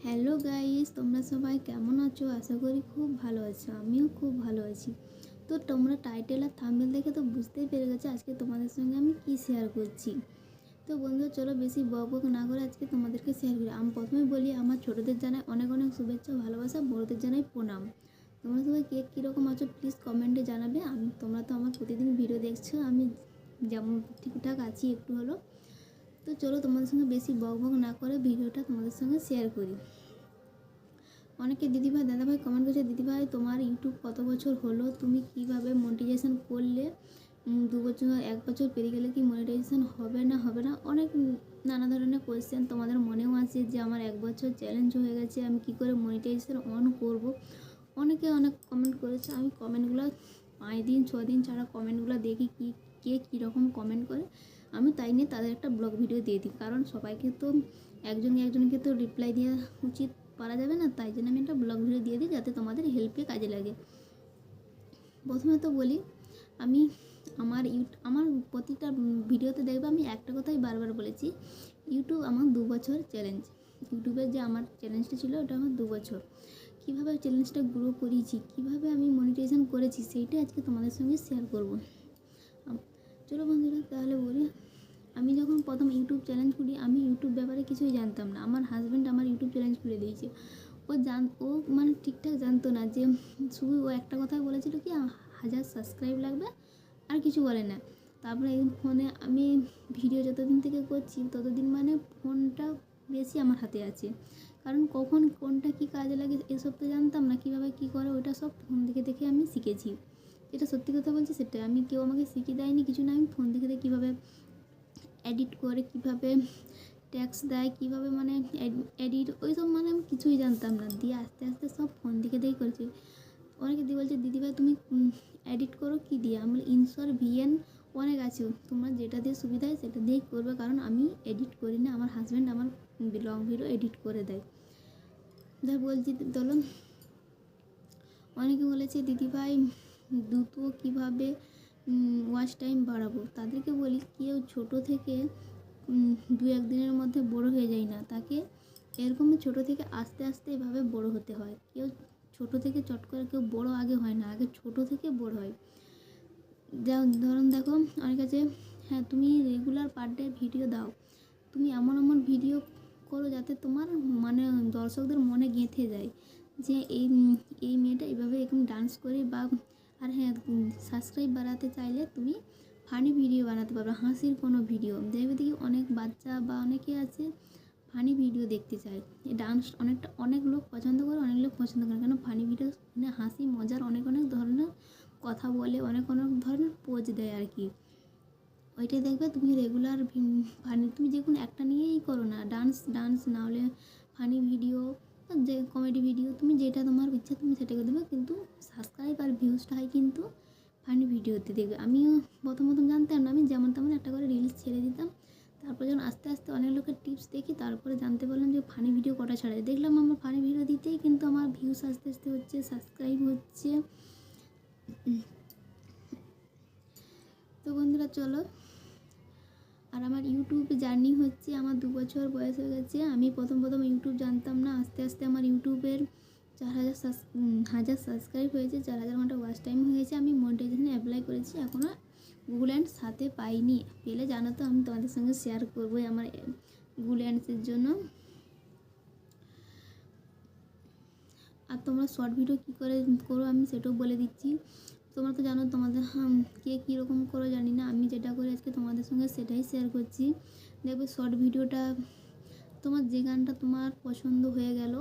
Hello guys, তোমরা সবাই কেমন আছো? আশা করি খুব ভালো আছো। আমিও খুব ভালো আছি। তো তোমরা টাইটেল আর থাম্বনেল দেখে তো বুঝতেই পেরে গেছো আজকে তোমাদের সঙ্গে আমি কি শেয়ার করছি। তো বন্ধুরা, চলো বেশি বক না করে আজকে তোমাদেরকে শেয়ার করি। আমি প্রথমে বলি, আমার ছোটোদের জানাই অনেক অনেক শুভেচ্ছা ভালোবাসা, বড়োদের জানাই প্রণাম। তোমরা সবাই কে কীরকম আছো প্লিজ কমেন্টে জানাবে। তোমরা তো আমার প্রতিদিন ভিডিও দেখছো, আমি যেমন ঠিকঠাক আছি একটু হলো। তো চলো তোমাদের সঙ্গে বেশি বক না করে ভিডিওটা তোমাদের সঙ্গে শেয়ার করি। অনেকে দিদিভাই দাদাভাই কমেন্ট করছে, দিদিভাই তোমার ইউটিউব কত বছর হলো, তুমি কিভাবে মনিটাইজেশন করলে, 2 বছর 1 বছর পেরিয়ে গেলে কি মনিটাইজেশন হবে না অনেক নানা ধরনের কোয়েশ্চেন তোমাদের মনেও আছে যে আমার 1 বছর চ্যালেঞ্জ হয়ে গেছে, আমি কি করে মনিটাইজেশন অন করব। অনেকে অনেক কমেন্ট করেছে, আমি কমেন্টগুলো 5 দিন 6 দিন ছাড়া কমেন্টগুলো দেখি কে কীরকম কমেন্ট করে, আমি তাই নিয়ে তাদের একটা ব্লগ ভিডিও দিয়ে দিই। কারণ সবাইকে তো একজনকে তো রিপ্লাই দেওয়া উচিত পারা যাবে না, তাই জন্য আমি একটা ব্লগ ভিডিও দিয়ে দিই যাতে তোমাদের হেল্পে কাজে লাগে। প্রথমে তো বলি, আমি আমার প্রতিটা ভিডিওতে দেখবে আমি একটা কথাই বারবার বলেছি, ইউটিউব আমার 2 বছর চ্যালেঞ্জ। ইউটিউবের যে আমার চ্যালেঞ্জটা ছিল ওটা আমার 2 বছর। কীভাবে চ্যালেঞ্জটা গ্রো করেছি, কীভাবে আমি মনিটাইজেশন করেছি, সেইটাই আজকে তোমাদের সঙ্গে শেয়ার করব। চলো বন্ধুরা তাহলে বলি, আমি যখন প্রথম ইউটিউব চ্যালেঞ্জ করি, আমি ইউটিউব ব্যাপারে কিছুই জানতাম না। আমার হাজব্যান্ড আমার ইউটিউব চ্যালেঞ্জ খুলে দিয়েছে। ও মানে ঠিকঠাক জানতো না, যে শুধু ও একটা কথাই বলেছিল কি 1000 সাবস্ক্রাইব লাগবে, আর কিছু বলে না। তারপরে এই ফোনে আমি ভিডিও যতদিন থেকে করছি ততদিন মানে ফোনটা বেশি আমার হাতে আছে, কারণ কখন কোনটা কী কাজে লাগে এসব তো জানতাম না, কীভাবে কী করে ওটা সব ফোন দেখে দেখে আমি শিখেছি। এটা সত্যি কথা বলছি, সেটা আমি কেউ আমাকে শিখিয়ে দেয়নি কিছু না, আমি ফোন দেখে দেখে কীভাবে এডিট করে, কীভাবে ট্যাক্স দেয়, কীভাবে মানে এডিট, ওই সব মানে আমি কিছুই জানতাম না, দিয়ে আস্তে আস্তে সব ফোন দেখে দেখেই করেছি। অনেকে দিয়ে বলছে, দিদিভাই তুমি এডিট করো কী দিয়ে? আমি ইনশোর ভিএন অনেক আছে, তোমার যেটা দিয়ে সুবিধা হয় সেটা দিয়েই করবে, কারণ আমি এডিট করি না, আমার হাজব্যান্ড আমার লং ভিডিও এডিট করে দেয়। বলছি চলো, অনেকে বলেছে দিদিভাই দ্রুত কীভাবে ওয়াচ টাইম বাড়াবো। তাদেরকে বলি, কেউ ছোট থেকে 2-1 দিনের মধ্যে বড় হয়ে যায় না, তাকে এরকমই ছোট থেকে আস্তে আস্তে এভাবে বড় হতে হয়। কেউ ছোট থেকে চট করে কেউ বড় আগে হয় না, আগে ছোট থেকে বড় হয়। ধরুন দেখো, অনেক আছে, হ্যাঁ তুমি রেগুলার পার ডে ভিডিও দাও, তুমি এমন এমন ভিডিও করো যাতে তোমার মানে দর্শকদের মনে গেঁথে যায় যে এই মেয়েটা এইভাবে এরকম ডান্স করে, বা আর হ্যাঁ সাবস্ক্রাইব বাড়াতে চাইলে তুমি ফানি ভিডিও বানাতে পারবে, হাসির কোনো ভিডিও দেখি অনেক বাচ্চা বা অনেকে আছে ফানি ভিডিও দেখতে চায়। এই ডান্স অনেক লোক পছন্দ করে, অনেক লোক পছন্দ করে, কেন ফানি ভিডিও মানে হাসি মজার অনেক ধরনের কথা বলে, অনেক ধরনের পোজ দেয় আর কি। ওইটাই দেখবে তুমি রেগুলার ফানি, তুমি যে কোনো একটা নিয়েই করো না, ডান্স না হলে ফানি ভিডিও, যে কমেডি ভিডিও, তুমি যেটা তোমার ইচ্ছা তুমি সেটা করে দেবে, কিন্তু সাবস্ক্রাইব আর ভিউজটা হয় কিন্তু ফানি ভিডিওতে দেখবে। আমিও প্রথম জানতাম না, আমি যেমন তেমন একটা করে রিলস ছেড়ে দিতাম, তারপর যখন আস্তে আস্তে অনেক লোকের টিপস দেখি তারপরে জানতে পারলাম যে ফানি ভিডিও কটা ছাড়াই, দেখলাম আমার ফানি ভিডিও দিতেই কিন্তু আমার ভিউজ আস্তে আস্তে হচ্ছে, সাবস্ক্রাইব হচ্ছে। তো বন্ধুরা চলো, আর আমার ইউটিউব জার্নি হচ্ছে, আমার 2 বছর বয়স হয়ে গেছে। আমি প্রথম ইউটিউব জানতাম না, আস্তে আস্তে আমার ইউটিউবের 4000 সাবস্ক্রাইব হয়েছে, 4000 ঘন্টা ওয়াচ টাইম হয়েছে, আমি মনিটাইজেশনে অ্যাপ্লাই করেছি, এখনও গুগল অ্যাডস হাতে পাইনি, পেলে জানো তো আমি তোমাদের সঙ্গে শেয়ার করবোই আমার গুগল অ্যাডসের জন্য। আর তোমরা শর্ট ভিডিও কী করে করো আমি সেটাও বলে দিচ্ছি। তোমরা তো জানো, তোমাদের কে কীরকম করো জানি না, আমি যেটা করি আজকে তোমাদের সঙ্গে সেটাই শেয়ার করছি। দেখবে শর্ট ভিডিওটা, তোমার যে গানটা তোমার পছন্দ হয়ে গেল,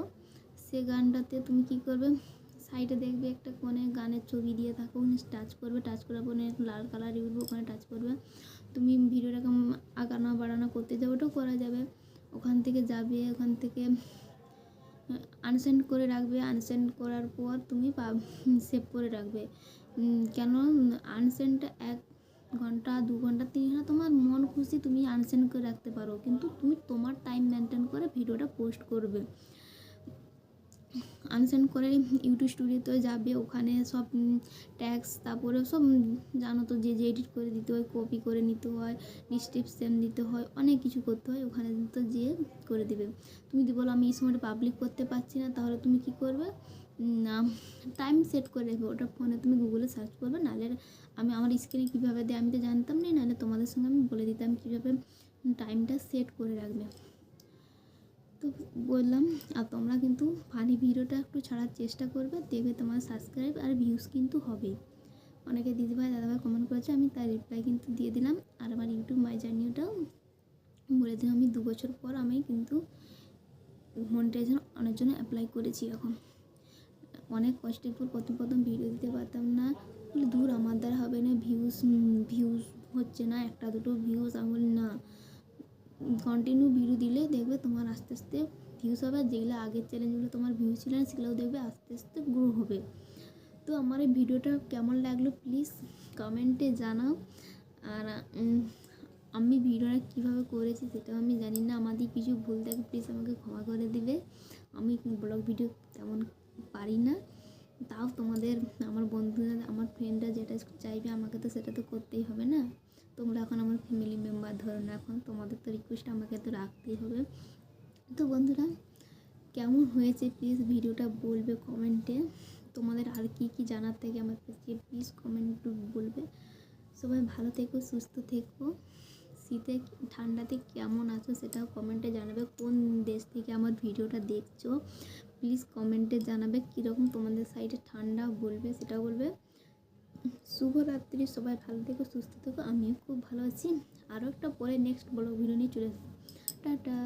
সে গানটাতে তুমি কি করবে, সাইডে দেখবে একটা কোণে গানের ছবি দিয়ে থাকো, ওখানে টাচ করবে, টাচ করার পরে লাল কালার উঠবে, ওখানে টাচ করবে, তুমি ভিডিওটাকে আগানো বাড়ানো করতে যাবে, ওটাও করা যাবে। ওখান থেকে যাবে, ওখান থেকে আনসেন্ড করে রাখবে, আনসেন্ড করার পর তুমি সেভ করে রাখবে। কেন আনসেন্ডটা 1 ঘন্টা 2 ঘন্টা 3 ঘন্টা তোমার মন খুশি তুমি আনসেন্ড করে রাখতে পারো, কিন্তু তুমি তোমার টাইম মেনটেন করে ভিডিওটা পোস্ট করবে। আনসেন্ড করে ইউটিউব স্টুডিওতে যাবে, ওখানে সব ট্যাক্স, তারপরে সব জানো তো যে এডিট করে দিতে হয়, কপি করে নিতে হয়, ডিসক্রিপশান দিতে হয়, অনেক কিছু করতে হয়, ওখানে তো যেয়ে করে দেবে। তুমি যদি বলো আমি এই সময়টা পাবলিক করতে পারছি না, তাহলে তুমি কি করবে না, টাইম সেট করে রাখবে, ওটা ফোনে তুমি গুগলে সার্চ করবে। নাহলে আমি আমার স্ক্রিনে কীভাবে দেয় আমি তো জানতাম না, নাহলে তোমাদের সঙ্গে আমি বলে দিতাম কীভাবে টাইমটা সেট করে রাখবে। তো বললাম, আর তোমরা কিন্তু ফানি ভিডিওটা একটু ছাড়ার চেষ্টা করবে, দেখবে তোমার সাবস্ক্রাইব আর ভিউজ কিন্তু হবেই। অনেকে দিদিভাই দাদাভাই কমেন্ট করেছে, আমি তার রিপ্লাই কিন্তু দিয়ে দিলাম। আর আমার ইউটিউব মাই জার্নিটাও বলে দিলাম, আমি 2 বছর পর আমি কিন্তু মনিটাইজেশন অনেক জন্য অ্যাপ্লাই করেছি। এখন অনেক কষ্টের পর প্রথম ভিডিও দিতে পারতাম না, দূর আমার দ্বারা হবে না, ভিউজ হচ্ছে না, একটা দুটো ভিউজ, আমি বলি না, কন্টিনিউ ভিডিও দিলে দেখবে তোমার আস্তে আস্তে ভিউজ হবে। আর যেগুলো আগের চ্যালেঞ্জগুলো তোমার ভিউজ ছিল না, সেগুলোও দেখবে আস্তে আস্তে গ্রো হবে। তো আমার এই ভিডিওটা কেমন লাগলো প্লিজ কমেন্টে জানাও। আর আমি ভিডিওটা কীভাবে করেছি সেটাও আমি জানি না, আমাদের কিছু ভুল থাকে প্লিজ আমাকে ক্ষমা করে দিবে। আমি ব্লগ ভিডিও তেমন পারি না, তাও তোমাদের আমার বন্ধুরা আমার ফ্রেন্ডরা যেটা চাইবে আমাকে তো সেটা তো করতেই হবে না। তোমরা এখন আমার ফ্যামিলি মেম্বার ধরো না, এখন তোমাদের তো রিকোয়েস্ট আমাকে তো রাখতেই হবে। তো বন্ধুরা কেমন হয়েছে প্লিজ ভিডিওটা বলবে কমেন্টে। তোমাদের আর কি জানার থেকে আমার কাছে প্লিজ কমেন্ট বলবে। সবাই ভালো থেকো, সুস্থ থেকো, শীতে ঠান্ডাতে কেমন আছো সেটাও কমেন্টে জানাবে। কোন দেশ থেকে আমার ভিডিওটা দেখছো প্লিজ কমেন্টে জানাবে, কীরকম তোমাদের সাইডে ঠান্ডা বলবে, সেটাও বলবে। শুভরাত্রি, সবাই ভালো থেকো, সুস্থ থেকো, আমিও খুব ভালো আছি। আরও একটা পরে নেক্সট ব্লগ ভিডিও নিয়ে চলে আসবো। টাটা।